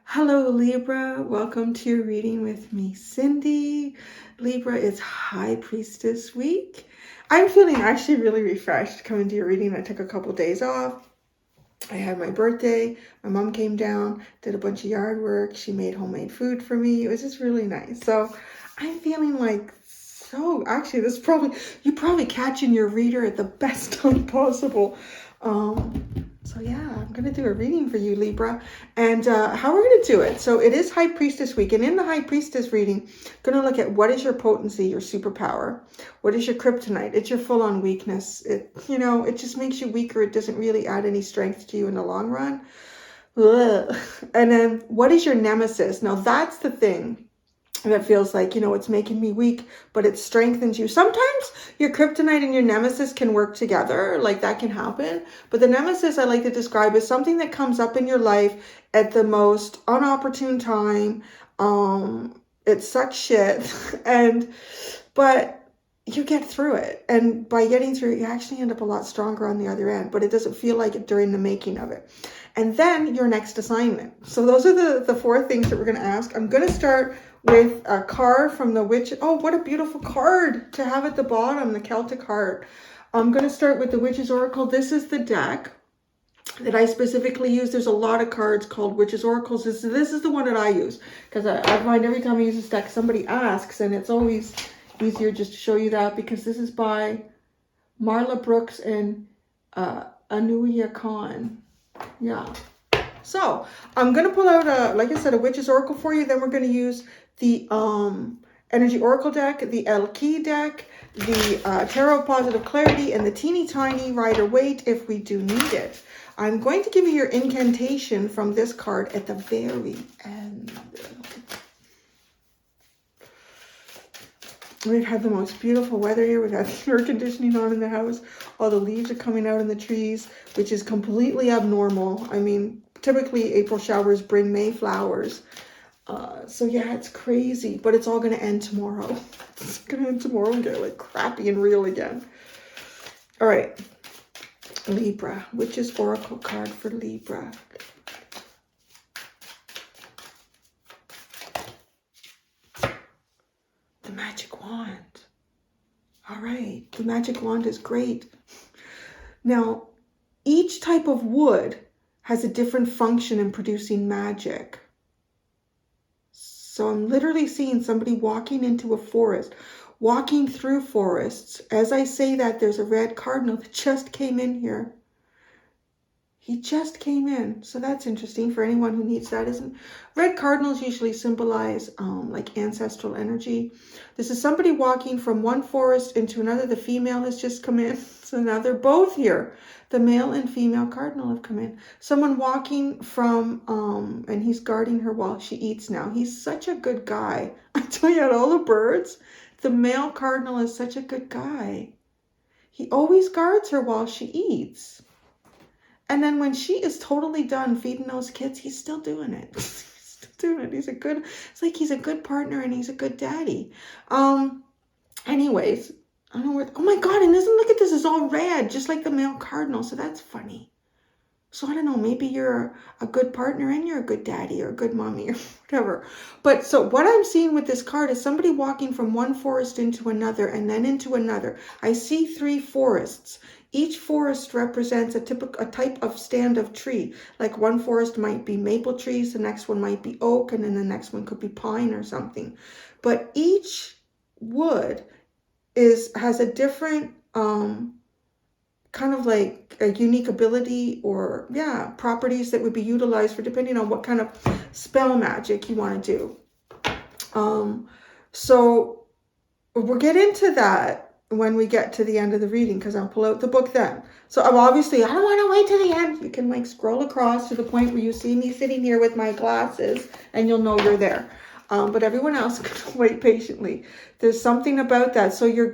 Hello, Libra. Welcome to your reading with me, Cindy. Libra is High Priestess week. I'm feeling actually really refreshed coming to your reading. I took a couple days off. I had my birthday. My mom came down, did a bunch of yard work. She made homemade food for me. It was just really nice. So I'm feeling like actually, you probably catching your reader at the best time possible. So yeah, I'm going to do a reading for you, Libra. And how we're going to do it. So it is High Priestess week. And in the High Priestess reading, I'm going to look at what is your potency, your superpower. What is your kryptonite? It's your full-on weakness. It just makes you weaker. It doesn't really add any strength to you in the long run. Ugh. And then what is your nemesis? Now that's the thing that feels like, it's making me weak, but it strengthens you. Sometimes your kryptonite and your nemesis can work together, like that can happen. But the nemesis I like to describe as something that comes up in your life at the most unopportune time. It sucks shit, but you get through it. And by getting through it, you actually end up a lot stronger on the other end, but it doesn't feel like it during the making of it. And then your next assignment. So those are the four things that we're going to ask. I'm going to start with a card from the Witch. Oh, what a beautiful card to have at the bottom, the Celtic heart. I'm going to start with the Witch's Oracle. This is the deck that I specifically use. There's a lot of cards called Witch's Oracles. This is the one that I use because I find every time I use this deck, somebody asks, and it's always easier just to show you that because this is by Marla Brooks and Anuya Khan. Yeah. So I'm going to pull out, like I said, a Witch's Oracle for you. Then we're going to use the Energy Oracle deck, the El Key deck, the Tarot Positive Clarity, and the teeny tiny Rider Waite if we do need it. I'm going to give you your incantation from this card at the very end. We've had the most beautiful weather here. We've had the air conditioning on in the house. All the leaves are coming out in the trees, which is completely abnormal. I mean, typically April showers bring May flowers. So yeah, it's crazy, but it's all going to end tomorrow. It's going to end tomorrow and get like crappy and real again. All right. Libra, Witch's Oracle card for Libra. The Magic Wand. All right, the Magic Wand is great. Now, each type of wood has a different function in producing magic. So I'm literally seeing somebody walking into a forest, walking through forests. As I say that, there's a red cardinal that just came in here. He just came in. So that's interesting for anyone who needs that. Red cardinals usually symbolize like ancestral energy. This is somebody walking from one forest into another. The female has just come in. So now they're both here. The male and female cardinal have come in. Someone walking from, and he's guarding her while she eats now. He's such a good guy. I tell you, out of all the birds, the male cardinal is such a good guy. He always guards her while she eats. And then when she is totally done feeding those kids, he's still doing it. He's still doing it. It's like he's a good partner and he's a good daddy. Anyways, I don't know where, oh my God, and look at this, it's all red, just like the male cardinal. So that's funny. So I don't know, maybe you're a good partner and you're a good daddy or a good mommy or whatever. But so what I'm seeing with this card is somebody walking from one forest into another and then into another. I see 3 forests. Each forest represents a type of stand of tree. Like one forest might be maple trees, the next one might be oak, and then the next one could be pine or something. But each wood has a different kind of like a unique ability or properties that would be utilized for depending on what kind of spell magic you want to do. So we'll get into that when we get to the end of the reading because I'll pull out the book then. So I don't want to wait till the end. You can like scroll across to the point where you see me sitting here with my glasses and you'll know you're there. But everyone else can wait patiently. There's something about that. So you've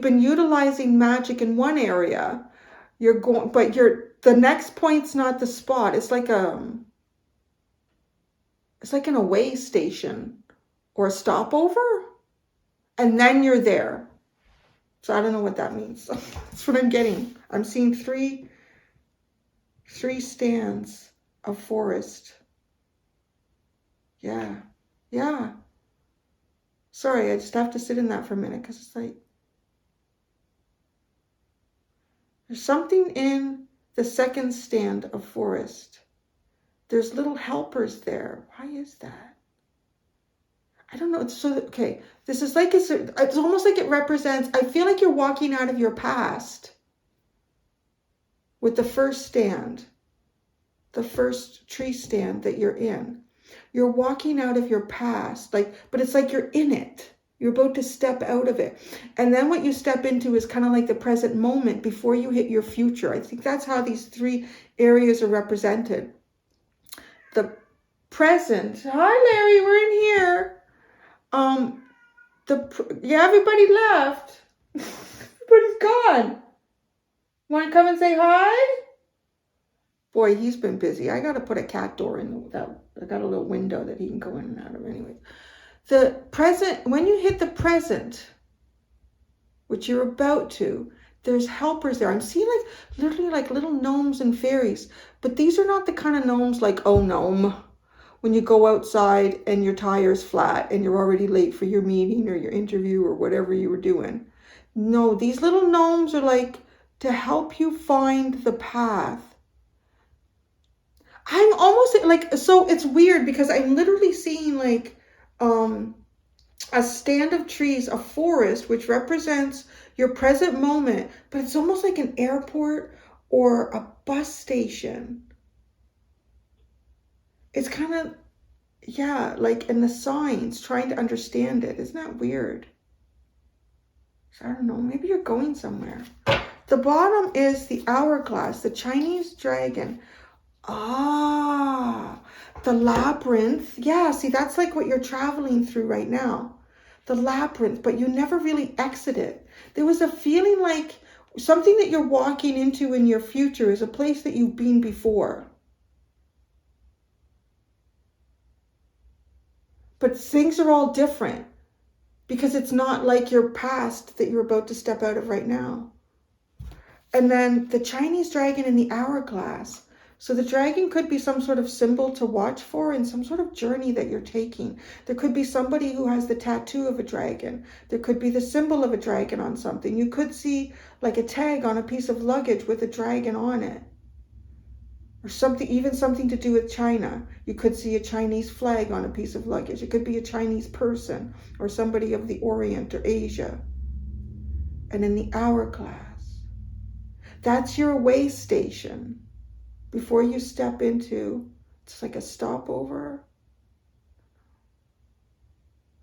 been utilizing magic in one area. The next point's not the spot. It's like an away station or a stopover. And then you're there. So I don't know what that means. So that's what I'm getting. I'm seeing three stands of forest. Yeah. Yeah. Sorry, I just have to sit in that for a minute because it's like there's something in the second stand of forest. There's little helpers there. Why is that? I don't know. It's so, okay. This is like, it's almost like it represents, I feel like you're walking out of your past with the first stand, the first tree stand that you're in. You're walking out of your past, like, but it's like you're in it. You're about to step out of it. And then what you step into is kind of like the present moment before you hit your future. I think that's how these three areas are represented. The present. Hi, Larry, we're in here. Yeah, everybody left. Everybody's gone. Want to come and say hi? Boy, he's been busy. I got to put a cat door in that. I got a little window that he can go in and out of anyway. The present, when you hit the present, which you're about to, there's helpers there. I'm seeing like literally like little gnomes and fairies, but these are not the kind of gnomes like, oh, gnome, when you go outside and your tire's flat and you're already late for your meeting or your interview or whatever you were doing. No, these little gnomes are like to help you find the path. I'm almost like, so it's weird because I'm literally seeing like a stand of trees, a forest, which represents your present moment, but it's almost like an airport or a bus station. It's kind of, yeah, like in the signs, trying to understand it. Isn't that weird? So I don't know, maybe you're going somewhere. The bottom is the hourglass, the Chinese dragon. Ah, the labyrinth. Yeah, see, that's like what you're traveling through right now. The labyrinth, but you never really exit it. There was a feeling like something that you're walking into in your future is a place that you've been before. But things are all different because it's not like your past that you're about to step out of right now. And then the Chinese dragon in the hourglass. So the dragon could be some sort of symbol to watch for in some sort of journey that you're taking. There could be somebody who has the tattoo of a dragon. There could be the symbol of a dragon on something. You could see like a tag on a piece of luggage with a dragon on it. Or something, even something to do with China. You could see a Chinese flag on a piece of luggage. It could be a Chinese person or somebody of the Orient or Asia. And in the hourglass, that's your way station. Before you step into, it's like a stopover,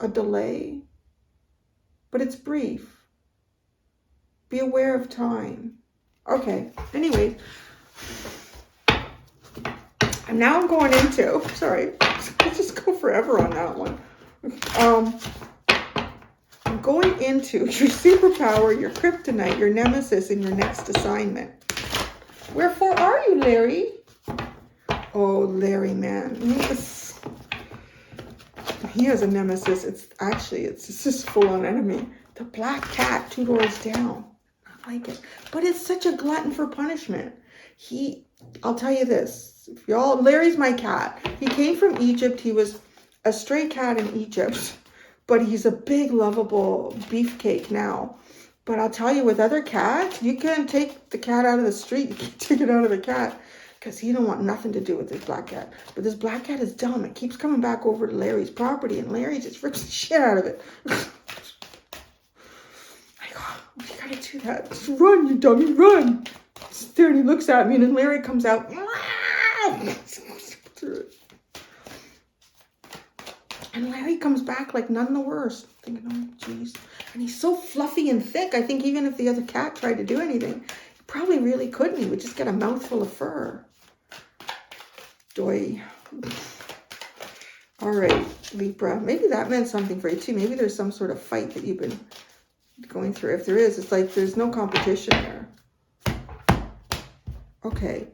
a delay, but it's brief. Be aware of time. Okay, anyways, and now I'm going into, sorry, let's just go forever on that one. I'm going into your superpower, your kryptonite, your nemesis, and your next assignment. Wherefore are you, Larry? Oh, Larry, man. He has a nemesis. It's just full-on enemy. The black cat 2 doors down. I like it. But it's such a glutton for punishment. I'll tell you this. Larry's my cat. He came from Egypt. He was a stray cat in Egypt. But he's a big, lovable beefcake now. But I'll tell you, with other cats, you can take the cat out of the street. You can take it out of the cat because he don't want nothing to do with this black cat. But this black cat is dumb. It keeps coming back over to Larry's property, and Larry just rips the shit out of it. Like, oh, you gotta do that. Just run, you dummy, run. There, and he looks at me, and then Larry comes out. And Larry comes back like none the worse. Thinking, oh, jeez. And he's so fluffy and thick. I think even if the other cat tried to do anything, he probably really couldn't. He would just get a mouthful of fur. Doy. All right, Libra. Maybe that meant something for you too. Maybe there's some sort of fight that you've been going through. If there is, it's like there's no competition there. Okay.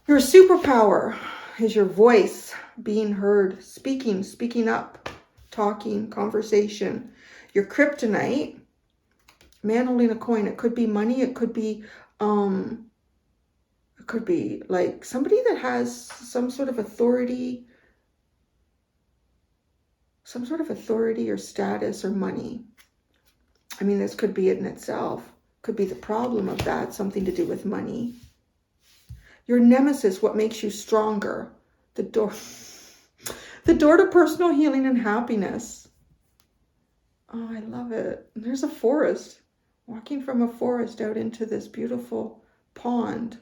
Your superpower is your voice, being heard, speaking up, talking, conversation. Your kryptonite, Man holding a coin. It could be money. It could be like somebody that has some sort of authority or status or money. I mean, this could be it in itself. Could be the problem of that, something to do with money. Your nemesis, what makes you stronger? The door to personal healing and happiness. Oh, I love it. There's a forest. Walking from a forest out into this beautiful pond.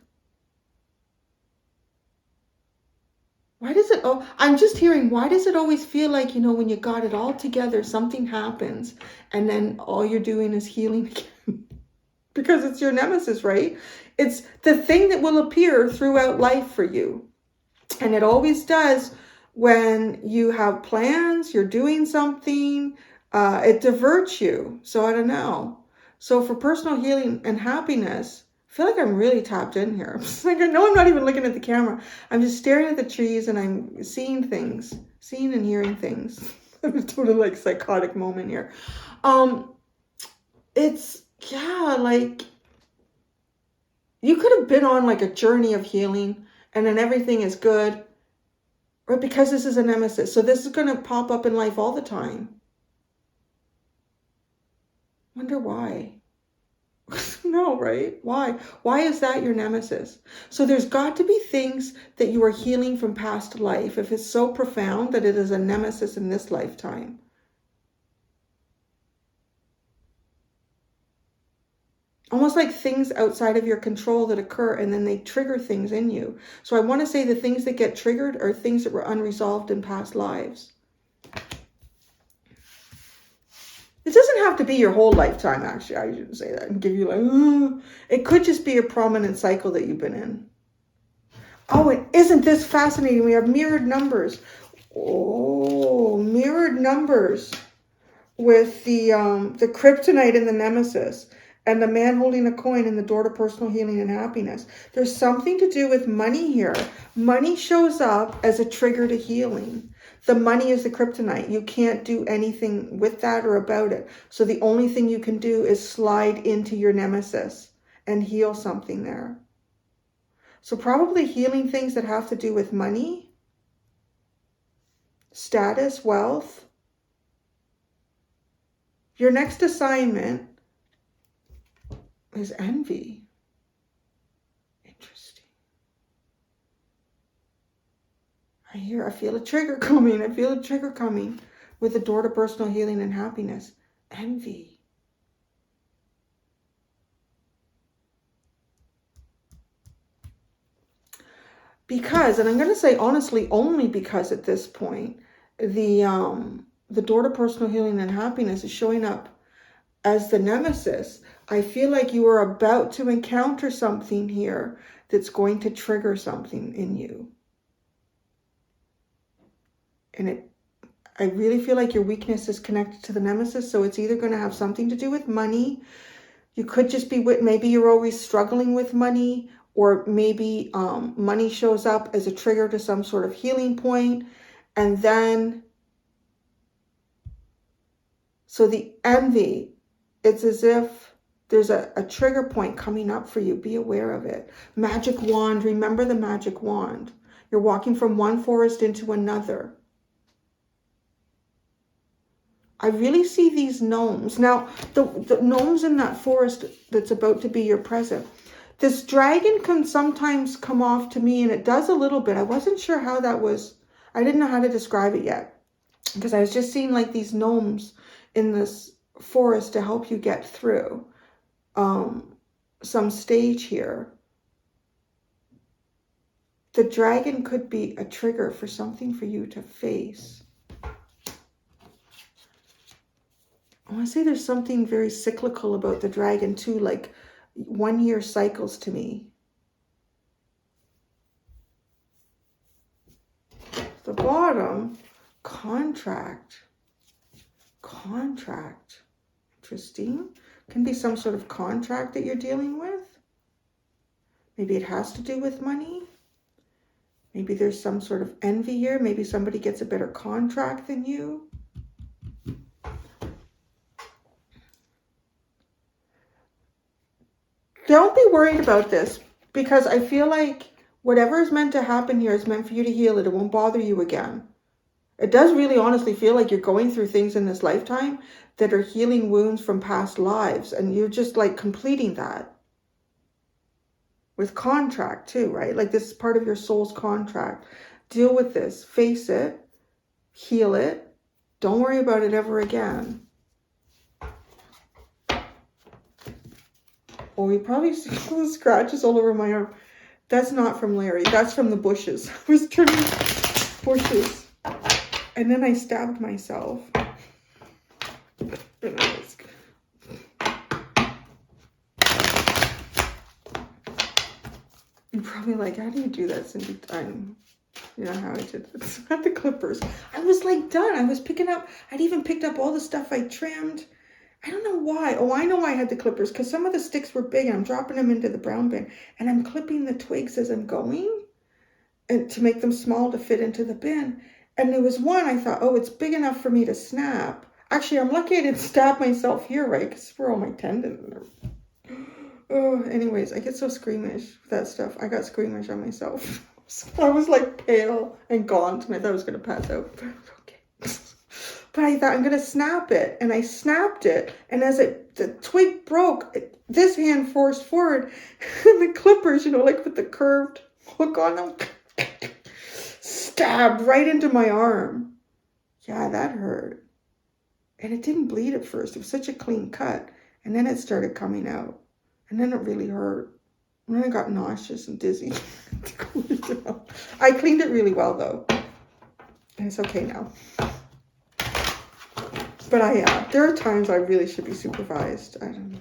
Why does it, oh, I'm just hearing, why does it always feel like, you know, when you got it all together, something happens and then all you're doing is healing again? Because it's your nemesis, right? It's the thing that will appear throughout life for you. And it always does when you have plans, you're doing something, it diverts you. So I don't know. So for personal healing and happiness, I feel like I'm really tapped in here. Like, I know I'm not even looking at the camera. I'm just staring at the trees and I'm seeing things, seeing and hearing things. I'm a totally like psychotic moment here. It's, yeah, like you could have been on like a journey of healing and then everything is good, right? Because this is a nemesis. So this is going to pop up in life all the time. Wonder why? No, right? Why? Why is that your nemesis? So there's got to be things that you are healing from past life if it's so profound that it is a nemesis in this lifetime. Almost like things outside of your control that occur and then they trigger things in you. So I want to say the things that get triggered are things that were unresolved in past lives. It doesn't have to be your whole lifetime, actually. I shouldn't say that and give you like, it could just be a prominent cycle that you've been in. Oh, and isn't this fascinating? We have mirrored numbers. Oh, mirrored numbers with the kryptonite and the nemesis and the man holding a coin and the door to personal healing and happiness. There's something to do with money here. Money shows up as a trigger to healing. The money is the kryptonite. You can't do anything with that or about it. So the only thing you can do is slide into your nemesis and heal something there. So probably healing things that have to do with money, status, wealth. Your next assignment is envy. Interesting. I feel a trigger coming. I feel a trigger coming with the door to personal healing and happiness. Envy. Because, and I'm going to say honestly, only because at this point, the door to personal healing and happiness is showing up as the nemesis. I feel like you are about to encounter something here that's going to trigger something in you. And I really feel like your weakness is connected to the nemesis. So it's either going to have something to do with money. You could just be with, maybe you're always struggling with money, or maybe money shows up as a trigger to some sort of healing point. And then, so the envy, it's as if there's a trigger point coming up for you. Be aware of it. Magic wand. Remember the magic wand. You're walking from one forest into another. I really see these gnomes. Now, the gnomes in that forest that's about to be your present. This dragon can sometimes come off to me, and it does a little bit. I wasn't sure how that was. I didn't know how to describe it yet, because I was just seeing like these gnomes in this forest to help you get through some stage here. The dragon could be a trigger for something for you to face. I want to say there's something very cyclical about the dragon too, like 1 year cycles to me. The bottom, contract. Interesting. Can be some sort of contract that you're dealing with. Maybe it has to do with money. Maybe there's some sort of envy here. Maybe somebody gets a better contract than you. Don't be worried about this, because I feel like whatever is meant to happen here is meant for you to heal it. It won't bother you again. It does really honestly feel like you're going through things in this lifetime that are healing wounds from past lives, and you're just like completing that with contract too, right? Like this is part of your soul's contract. Deal with this, face it, heal it. Don't worry about it ever again. Oh, you probably see all the scratches all over my arm. That's not from Larry. That's from the bushes. I was trimming bushes. And then I stabbed myself. You're probably like, how do you do that, Cindy? You know how I did this. I had the clippers. I was like done. I was picking up. I'd even picked up all the stuff I trimmed. I don't know why. Oh, I know why I had the clippers, because some of the sticks were big and I'm dropping them into the brown bin and I'm clipping the twigs as I'm going and to make them small to fit into the bin. And there was one I thought, oh, it's big enough for me to snap. Actually, I'm lucky I didn't stab myself here, right? Because it's where all my tendons are. Oh, anyways, I get so squeamish with that stuff. I got squeamish on myself. I was like pale and gaunt and I thought I was going to pass out. Okay. But I thought I'm going to snap it. And I snapped it. And as the twig broke, this hand forced forward. And the clippers, you know, like with the curved hook on them, stabbed right into my arm. Yeah, that hurt. And it didn't bleed at first. It was such a clean cut. And then it started coming out. And then it really hurt. And then I got nauseous and dizzy. I cleaned it really well, though. And it's okay now. But there are times I really should be supervised. I don't know.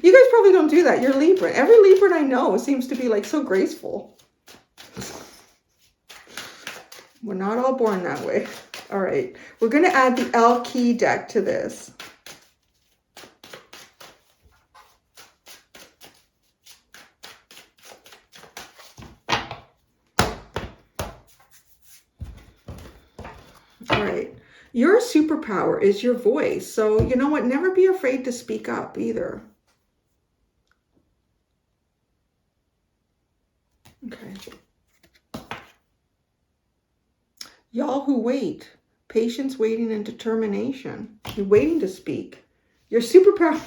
You guys probably don't do that. You're Libra. Every Libra I know seems to be like so graceful. We're not all born that way. All right. We're going to add the L key deck to this. All right. Your superpower is your voice. So, you know what? Never be afraid to speak up either. Okay. Y'all who wait. Patience, waiting, and determination. You're waiting to speak. Your superpower.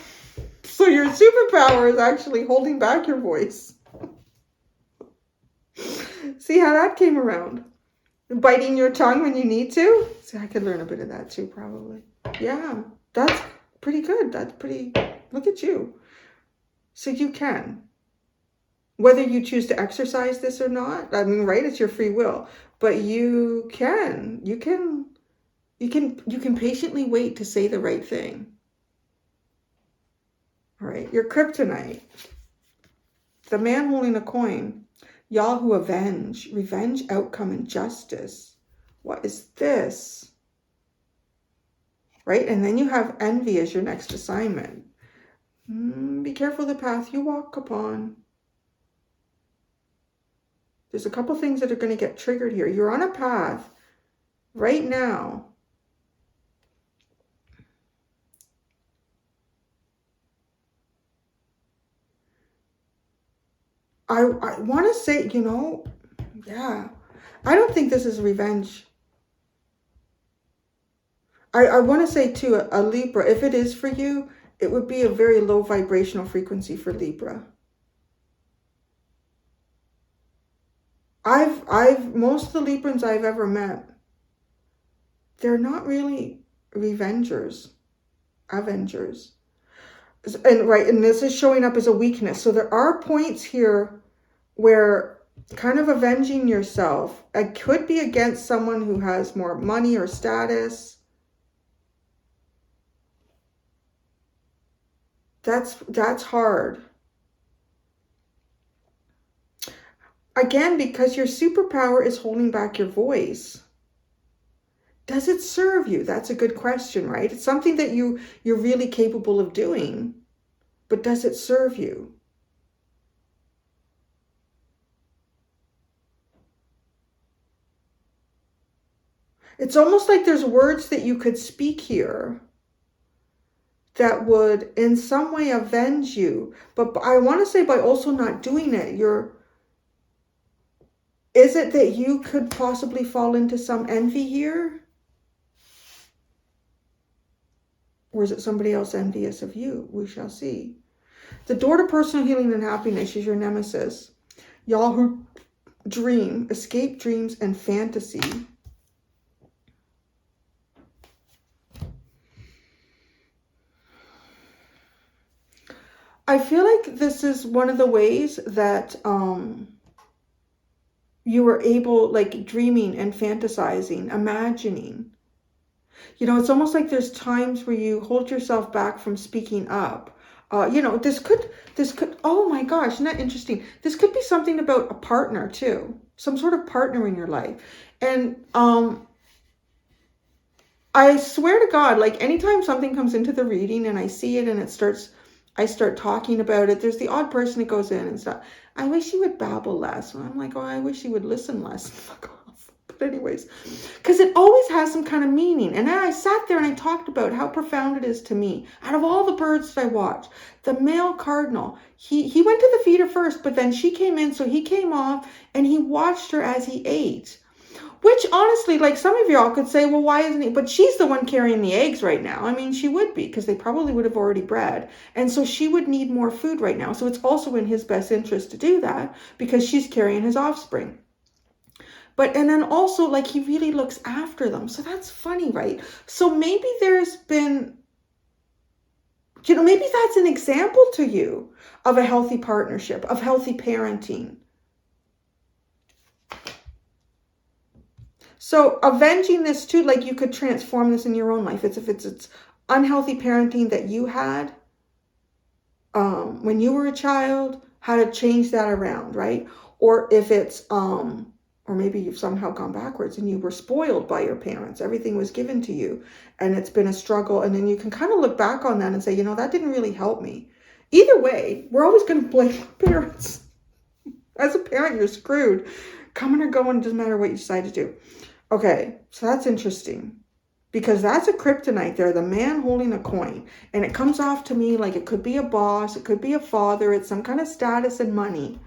So your superpower is actually holding back your voice. See how that came around? Biting your tongue when you need to. See, I could learn a bit of that too, probably. Yeah, that's pretty good. That's pretty, look at you. So you can. Whether you choose to exercise this or not, I mean, right, it's your free will. But you can patiently wait to say the right thing. All right, your kryptonite. The man holding a coin. Y'all who avenge. Revenge, outcome, and justice. What is this? Right? And then you have envy as your next assignment. Be careful the path you walk upon. There's a couple things that are going to get triggered here. You're on a path right now. I want to say, you know, yeah. I don't think this is revenge. I want to say too, a Libra, if it is for you, it would be a very low vibrational frequency for Libra. Most of the Librans I've ever met, they're not really revengers, avengers. And right, and this is showing up as a weakness. So there are points here where kind of avenging yourself, it could be against someone who has more money or status. That's hard. Again, because your superpower is holding back your voice. Does it serve you? That's a good question, right? It's something that you're really capable of doing, but does it serve you? It's almost like there's words that you could speak here that would in some way avenge you. But I want to say by also not doing it, is it that you could possibly fall into some envy here? Or is it somebody else envious of you? We shall see. The door to personal healing and happiness is your nemesis. Y'all who dream, escape dreams and fantasy. I feel like this is one of the ways that you were able, like dreaming and fantasizing, imagining. You know, it's almost like there's times where you hold yourself back from speaking up. You know, this could, oh my gosh, isn't that interesting? This could be something about a partner too, some sort of partner in your life. And I swear to God, like anytime something comes into the reading and I see it and I start talking about it, there's the odd person that goes in and stuff. I wish you would babble less. And I'm like, oh, I wish you would listen less. Fuck off. But anyways, because it always has some kind of meaning. And then I sat there and I talked about how profound it is to me. Out of all the birds that I watched, the male cardinal, he went to the feeder first, but then she came in, so he came off and he watched her as he ate. Which honestly, like some of y'all could say, well, why isn't he? But she's the one carrying the eggs right now. I mean, she would be because they probably would have already bred. And so she would need more food right now. So it's also in his best interest to do that because she's carrying his offspring. And then also like he really looks after them. So that's funny, right? So maybe there's been, you know, maybe that's an example to you of a healthy partnership, of healthy parenting. So avenging this too, like you could transform this in your own life. If it's unhealthy parenting that you had when you were a child, how to change that around, right? Or if it's, or maybe you've somehow gone backwards and you were spoiled by your parents. Everything was given to you and it's been a struggle. And then you can kind of look back on that and say, you know, that didn't really help me. Either way, we're always going to blame our parents. As a parent, you're screwed. Coming or going, doesn't matter what you decide to do. Okay, so that's interesting because that's a kryptonite there, the man holding a coin. And it comes off to me like it could be a boss, it could be a father, it's some kind of status and money.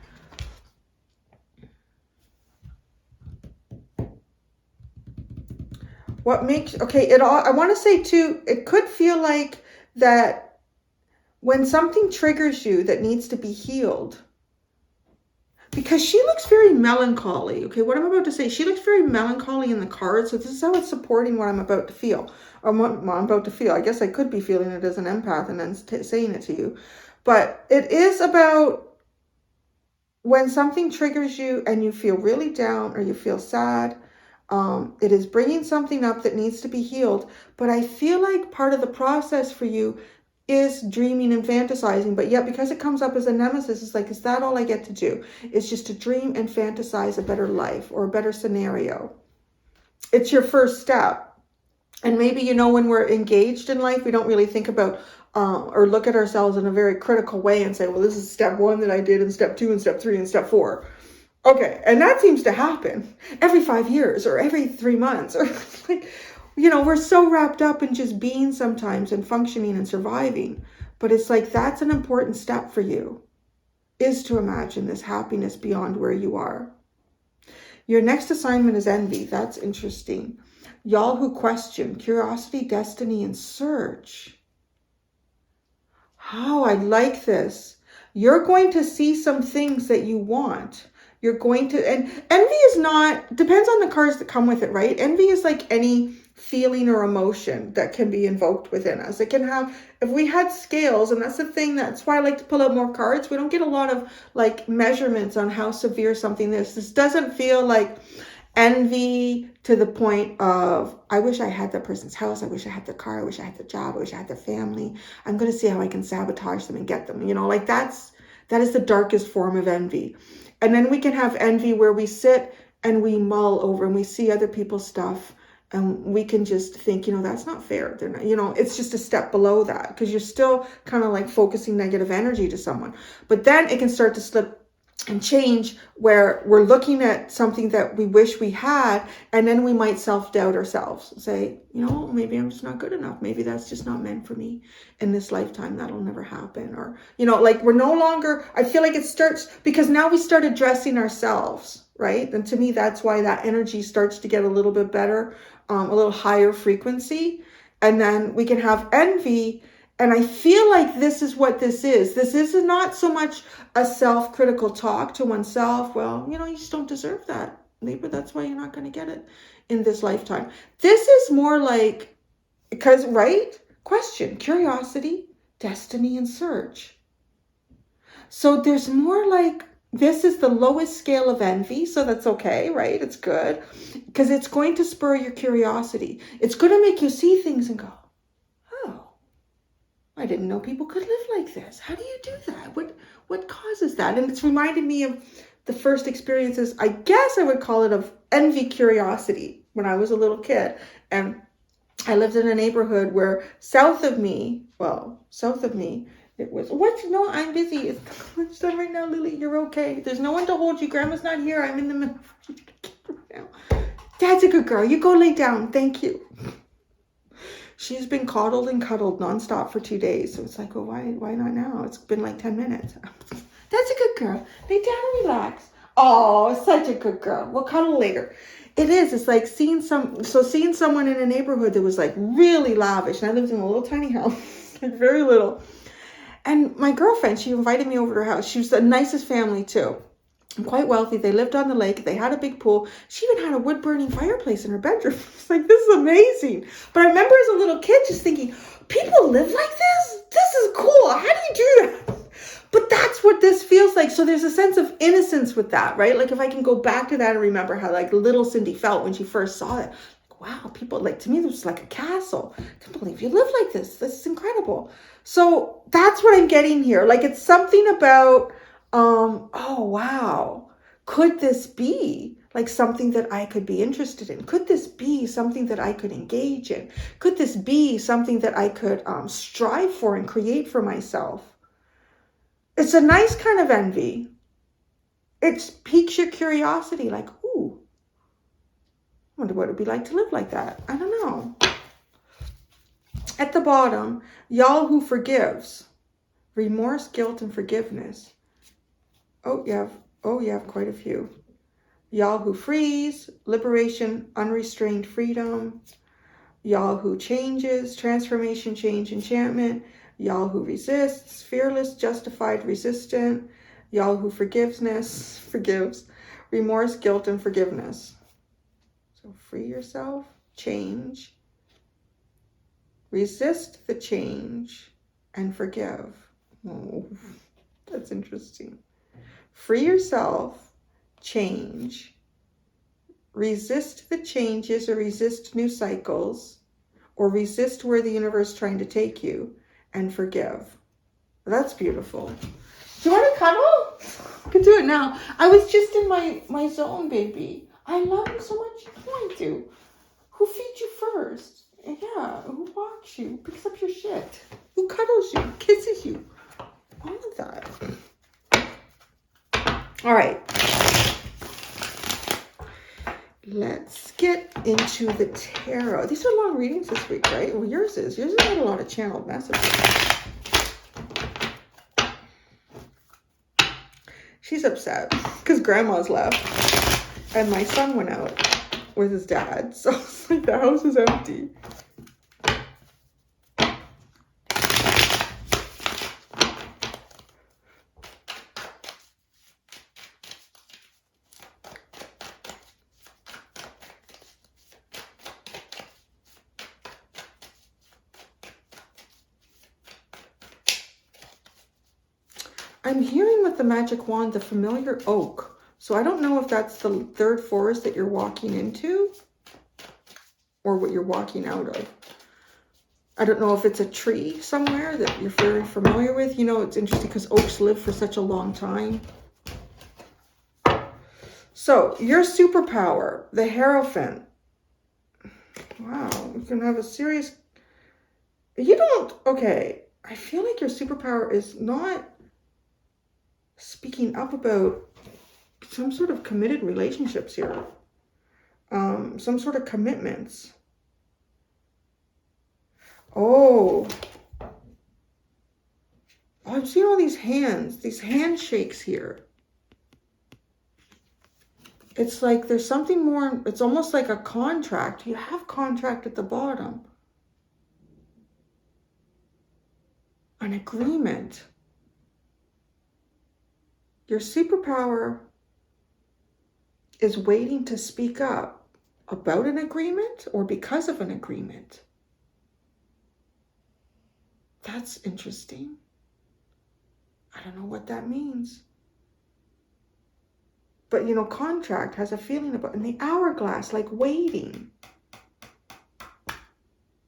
What makes, okay, I want to say too, it could feel like that when something triggers you that needs to be healed, because she looks very melancholy. Okay, what I'm about to say, she looks very melancholy in the cards. So this is how it's supporting what I'm about to feel. Or what I'm about to feel. I guess I could be feeling it as an empath and then saying it to you. But it is about when something triggers you and you feel really down or you feel sad. It is bringing something up that needs to be healed. But I feel like part of the process for you is dreaming and fantasizing, but yet because it comes up as a nemesis, it's like, is that all I get to do? It's just to dream and fantasize a better life or a better scenario. It's your first step. And maybe, you know, when we're engaged in life, we don't really think about or look at ourselves in a very critical way and say, well, this is step 1 that I did and step 2 and step 3 and step 4. Okay, and that seems to happen every 5 years or every 3 months or like, you know, we're so wrapped up in just being sometimes and functioning and surviving. But it's like that's an important step for you, is to imagine this happiness beyond where you are. Your next assignment is envy. That's interesting. Y'all who question, curiosity, destiny, and search. Oh, I like this. You're going to see some things that you want. You're going to, and envy is not, depends on the cards that come with it, right? Envy is like any feeling or emotion that can be invoked within us. It can have, if we had scales, and that's the thing, that's why I like to pull out more cards. We don't get a lot of like measurements on how severe something is. This doesn't feel like envy to the point of, I wish I had that person's house. I wish I had their car. I wish I had their job. I wish I had their family. I'm going to see how I can sabotage them and get them. You know, like that is the darkest form of envy. And then we can have envy where we sit and we mull over and we see other people's stuff and we can just think, you know, that's not fair. They're not, you know, it's just a step below that because you're still kind of like focusing negative energy to someone. But then it can start to slip and change, where we're looking at something that we wish we had, and then we might self-doubt ourselves, say, you know, maybe I'm just not good enough, maybe that's just not meant for me in this lifetime, that'll never happen. Or, you know, like, we're no longer, I feel like it starts because now we start addressing ourselves, right? And to me, that's why that energy starts to get a little bit better, a little higher frequency. And then we can have envy. And I feel like this is what this is. This is not so much a self-critical talk to oneself. Well, you know, you just don't deserve that, Libra. That's why you're not going to get it in this lifetime. This is more like, because, right? Question, curiosity, destiny, and search. So there's more like, this is the lowest scale of envy. So that's okay, right? It's good because it's going to spur your curiosity. It's going to make you see things and go, oh, I didn't know people could live like this. How do you do that? What causes that? And it's reminded me of the first experiences, I guess I would call it, of envy curiosity when I was a little kid. And I lived in a neighborhood where south of me, it was, what? No, I'm busy. It's lunchtime right now, Lily. You're okay. There's no one to hold you. Grandma's not here. I'm in the middle right now. Dad's a good girl. You go lay down. Thank you. She's been coddled and cuddled nonstop for 2 days. So it's like, well, why not now? It's been like 10 minutes. That's a good girl. Lay down and relax. Oh, such a good girl. We'll cuddle later. It is. It's like seeing someone in a neighborhood that was like really lavish. And I lived in a little tiny house, like very little. And my girlfriend, she invited me over to her house. She was the nicest family too. Quite wealthy. They lived on the lake. They had a big pool. She even had a wood-burning fireplace in her bedroom. It's like, this is amazing. But I remember as a little kid just thinking, people live like this? This is cool. How do you do that? But that's what this feels like. So there's a sense of innocence with that, right? Like, if I can go back to that and remember how like little Cindy felt when she first saw it. Like, wow, people, like, to me, this was like a castle. I can't believe you live like this. This is incredible. So that's what I'm getting here. Like, it's something about, oh, wow, could this be like something that I could be interested in? Could this be something that I could engage in? Could this be something that I could strive for and create for myself? It's a nice kind of envy. It piques your curiosity, like, ooh, I wonder what it'd be like to live like that. I don't know. At the bottom, y'all who forgives, remorse, guilt, and forgiveness. Oh, you have quite a few. Y'all who frees, liberation, unrestrained freedom. Y'all who changes, transformation, change, enchantment. Y'all who resists, fearless, justified, resistant. Y'all who forgives, remorse, guilt, and forgiveness. So free yourself, change, resist the change, and forgive. Oh, that's interesting. Free yourself, change, resist the changes or resist new cycles, or resist where the universe is trying to take you, and forgive. That's beautiful. Do you want to cuddle? I can do it now. I was just in my zone, baby. I love you so much. You want to. Who feeds you first? Yeah. Who walks you? Picks up your shit? Who cuddles you? Kisses you? All of that. All right. Let's get into the tarot. These are long readings this week, right? Well, yours is. Yours has got a lot of channeled messages. She's upset because grandma's left and my son went out with his dad. So it's like the house is empty. I'm hearing with the magic wand, the familiar oak. So I don't know if that's the third forest that you're walking into or what you're walking out of. I don't know if it's a tree somewhere that you're very familiar with. You know, it's interesting because oaks live for such a long time. So your superpower, the Hierophant. Wow, you can have a serious... You don't... Okay, I feel like your superpower is not speaking up about some sort of committed relationships here. Some sort of commitments. Oh, I'm seeing all these handshakes here. It's like there's something more, it's almost like a contract. You have contract at the bottom. An agreement. Your superpower is waiting to speak up about an agreement or because of an agreement. That's interesting. I don't know what that means. But, you know, contract has a feeling about, in the hourglass, like waiting.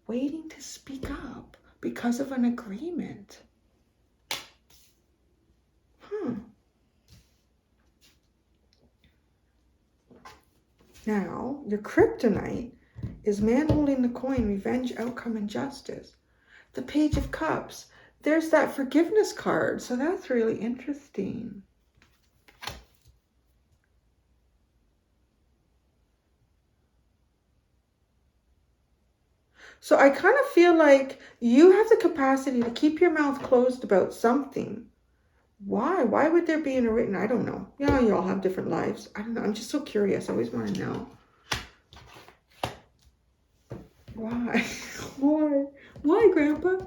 Waiting to speak up because of an agreement. Now, your kryptonite is man holding the coin, revenge, outcome, and justice. The Page of Cups. There's that forgiveness card. So that's really interesting. So I kind of feel like you have the capacity to keep your mouth closed about something. Why? Why would there be in a written? I don't know. Yeah, you all have different lives. I don't know. I'm just so curious. I always want to know. Why? Why? Why, Grandpa?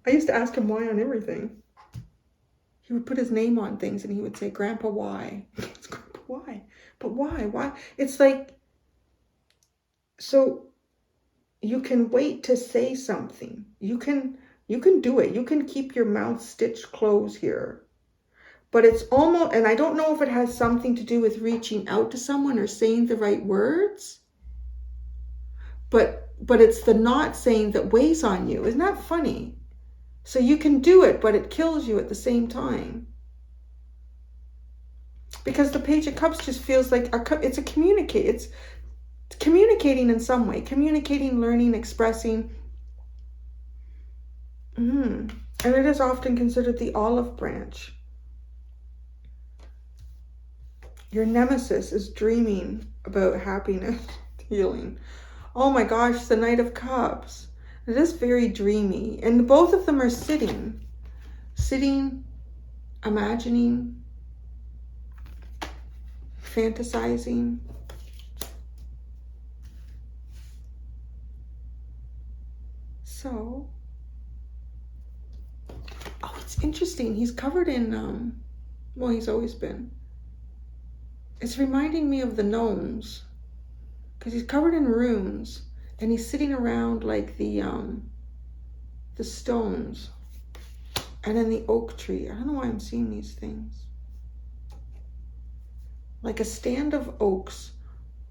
I used to ask him why on everything. He would put his name on things and he would say, Grandpa, why? It's Grandpa, why? But why? Why? It's like, so you can wait to say something. You can do it. You can keep your mouth stitched closed here. But it's almost, and I don't know if it has something to do with reaching out to someone or saying the right words. But it's the not saying that weighs on you. Isn't that funny? So you can do it, but it kills you at the same time. Because the Page of Cups just feels like it's communicating in some way. Communicating, learning, expressing. And it is often considered the olive branch. Your nemesis is dreaming about happiness, healing. Oh my gosh, the Knight of Cups. It is very dreamy. And both of them are sitting, imagining, fantasizing. So, oh, it's interesting. He's covered in, well, he's always been. It's reminding me of the gnomes, because he's covered in runes, and he's sitting around like the stones, and then the oak tree. I don't know why I'm seeing these things. Like a stand of oaks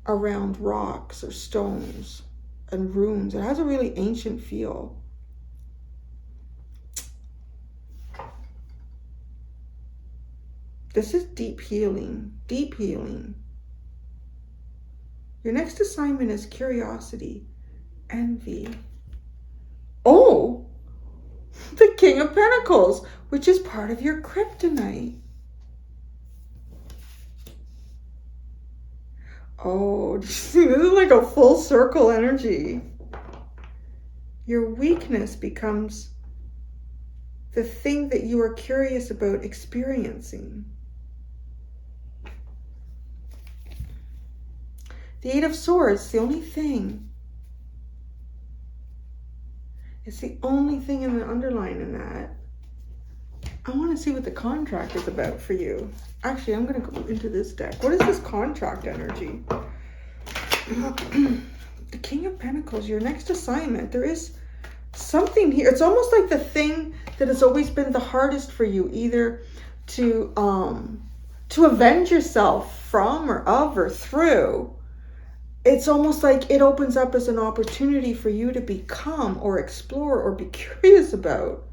around rocks or stones and runes. It has a really ancient feel. This is deep healing, deep healing. Your next assignment is curiosity, envy. Oh, the King of Pentacles, which is part of your kryptonite. Oh, this is like a full circle energy. Your weakness becomes the thing that you are curious about experiencing. The Eight of Swords, the only thing. It's the only thing in the underline in that. I want to see what the contract is about for you. Actually, I'm going to go into this deck. What is this contract energy? The King of Pentacles, your next assignment. There is something here. It's almost like the thing that has always been the hardest for you, either to avenge yourself from or of or through. It's almost like it opens up as an opportunity for you to become or explore or be curious about.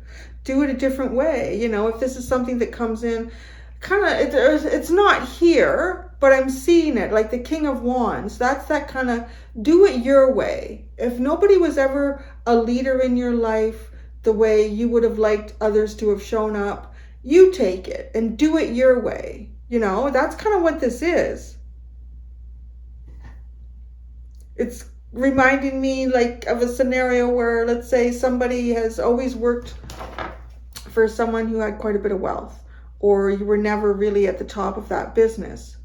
Do it a different way. You know, if this is something that comes in, it's not here, but I'm seeing it like the King of Wands. That's that kind of do it your way. If nobody was ever a leader in your life the way you would have liked others to have shown up, you take it and do it your way. You know, that's kind of what this is. It's reminding me like of a scenario where, let's say, somebody has always worked for someone who had quite a bit of wealth, or you were never really at the top of that business,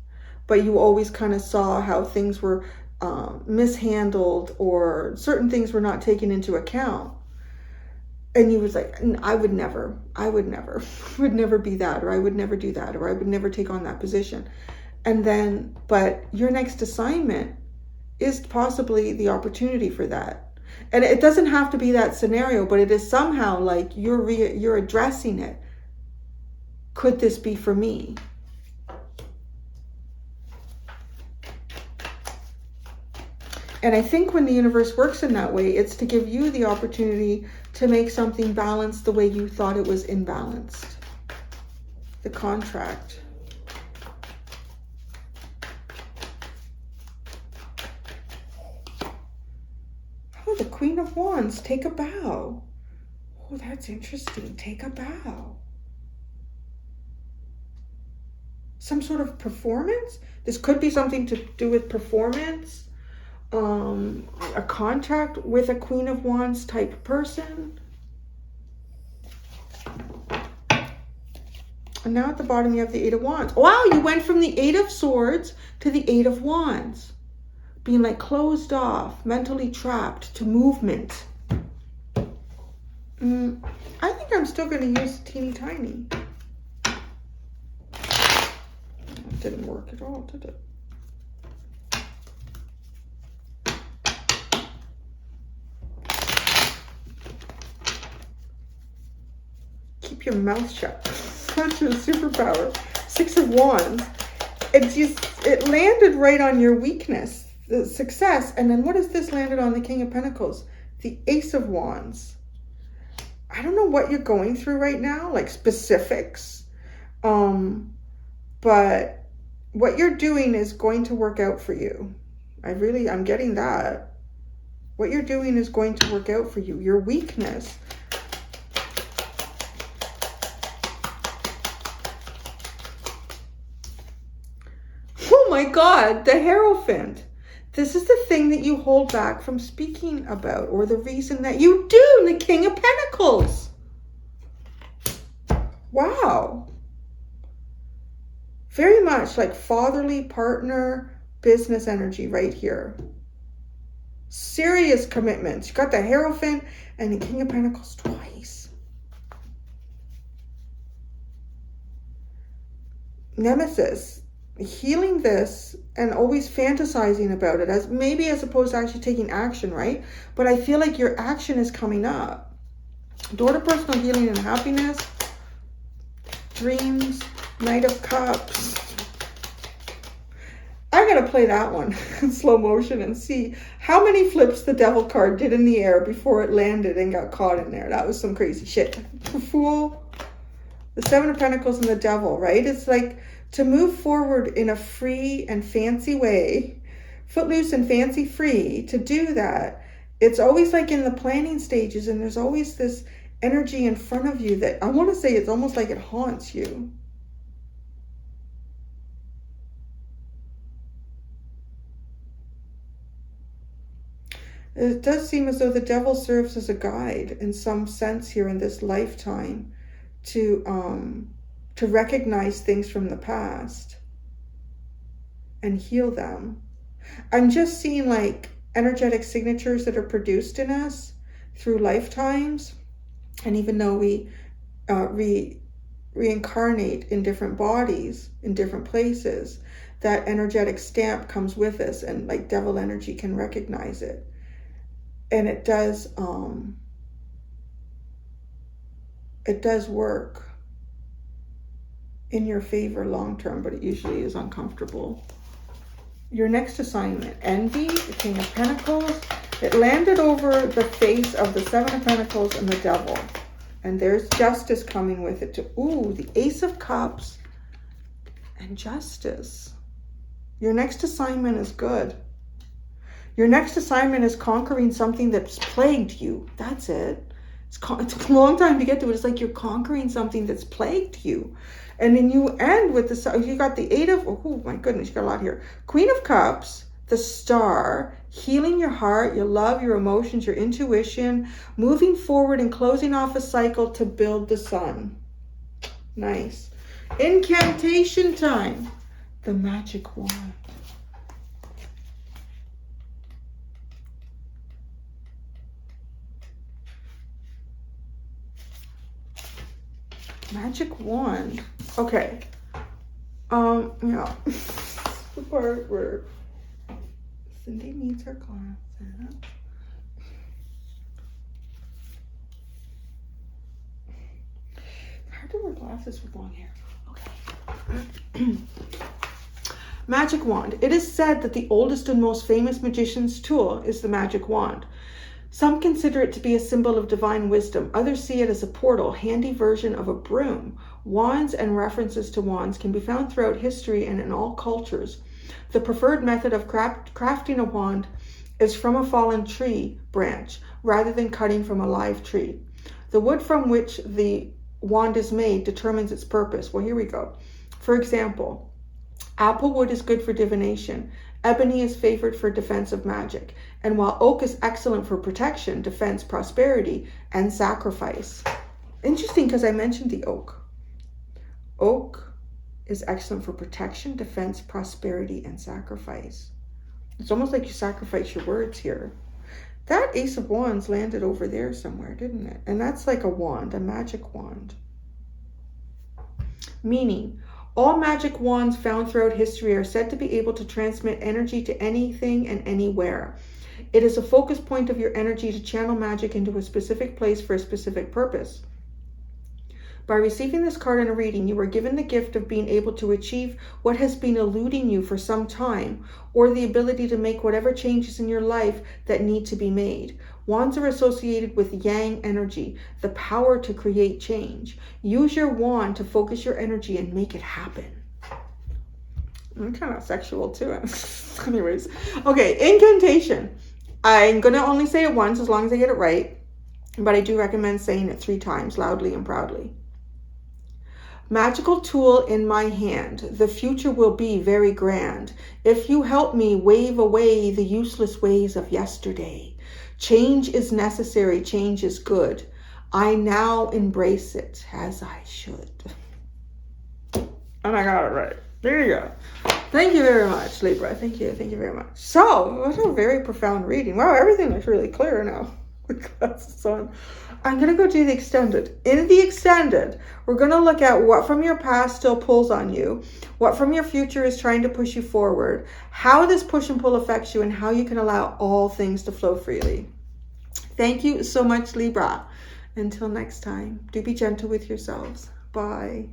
but you always kind of saw how things were mishandled, or certain things were not taken into account. And you was like, I would never would never be that, or I would never do that, or I would never take on that position. And then, but your next assignment is possibly the opportunity for that. And it doesn't have to be that scenario, but it is somehow like you're addressing it. Could this be for me? And I think when the universe works in that way, it's to give you the opportunity to make something balanced the way you thought it was imbalanced. The contract. Oh, the Queen of Wands. Take a bow. Oh, that's interesting. Take a bow. Some sort of performance? This could be something to do with performance. A contract with a Queen of Wands type person. And now at the bottom you have the Eight of Wands. Wow, you went from the Eight of Swords to the Eight of Wands. Being like closed off, mentally trapped, to movement. I think I'm still going to use teeny tiny. That didn't work at all, did it? Keep your mouth shut. That's your superpower. Six of Wands. It landed right on your weakness, the success. And then what is this landed on? The King of Pentacles, the Ace of Wands. I don't know what you're going through right now, like specifics. But what you're doing is going to work out for you. I'm getting that. What you're doing is going to work out for you. Your weakness. Oh my God, the Hierophant. This is the thing that you hold back from speaking about, or the reason that you do, the King of Pentacles. Wow. Very much like fatherly, partner, business energy right here. Serious commitments. You got the Hierophant and the King of Pentacles twice. Nemesis. Healing this and always fantasizing about it, as opposed to actually taking action, right? But I feel like your action is coming up. Door to personal healing and happiness. Dreams. Knight of Cups. I'm going to play that one in slow motion and see how many flips the Devil card did in the air before it landed and got caught in there. That was some crazy shit. Fool. The Seven of Pentacles and the Devil, right? It's like to move forward in a free and fancy way, footloose and fancy free, to do that. It's always like in the planning stages, and there's always this energy in front of you that I want to say it's almost like it haunts you. It does seem as though the Devil serves as a guide in some sense here in this lifetime to recognize things from the past and heal them. I'm just seeing like energetic signatures that are produced in us through lifetimes. And even though we reincarnate in different bodies, in different places, that energetic stamp comes with us, and like devil energy can recognize it. And it does work in your favor long term, but it usually is uncomfortable. Your next assignment, envy, the King of Pentacles. It landed over the face of the Seven of Pentacles and the Devil. And there's justice coming with it too. Ooh, the Ace of Cups and justice. Your next assignment is good. Your next assignment is conquering something that's plagued you. That's it. It's a long time to get to it. It's like you're conquering something that's plagued you. And then you end with you got the Eight of, oh my goodness, you got a lot here. Queen of Cups, the Star, healing your heart, your love, your emotions, your intuition, moving forward and closing off a cycle to build the Sun. Nice. Incantation time. The Magic Wand. Magic Wand. Okay. Yeah. The part where Cindy needs her glasses. It's hard to wear glasses with long hair. Okay. Magic Wand. It is said that the oldest and most famous magician's tool is the magic wand. Some consider it to be a symbol of divine wisdom. Others see it as a portal, handy version of a broom. Wands and references to wands can be found throughout history and in all cultures. The preferred method of crafting a wand is from a fallen tree branch, rather than cutting from a live tree. The wood from which the wand is made determines its purpose. Well, here we go. For example, apple wood is good for divination. Ebony is favored for defensive magic. And while oak is excellent for protection, defense, prosperity, and sacrifice. Interesting, because I mentioned the oak. Oak is excellent for protection, defense, prosperity, and sacrifice. It's almost like you sacrifice your words here. That Ace of Wands landed over there somewhere, didn't it? And that's like a wand, a magic wand. Meaning, all magic wands found throughout history are said to be able to transmit energy to anything and anywhere. It is a focus point of your energy to channel magic into a specific place for a specific purpose. By receiving this card in a reading, you are given the gift of being able to achieve what has been eluding you for some time, or the ability to make whatever changes in your life that need to be made. Wands are associated with yang energy, the power to create change. Use your wand to focus your energy and make it happen. I'm kind of sexual too. Anyways, okay, incantation. I'm going to only say it once as long as I get it right, but I do recommend saying it 3 times, loudly and proudly. Magical tool in my hand. The future will be very grand. If you help me wave away the useless ways of yesterday. Change is necessary. Change is good. I now embrace it as I should. And I got it right. There you go. Thank you very much, Libra. Thank you. Thank you very much. So, what a very profound reading. Wow, everything looks really clear now with glasses on. I'm going to go do the extended. In the extended, we're going to look at what from your past still pulls on you, what from your future is trying to push you forward, how this push and pull affects you, and how you can allow all things to flow freely. Thank you so much, Libra. Until next time, do be gentle with yourselves. Bye.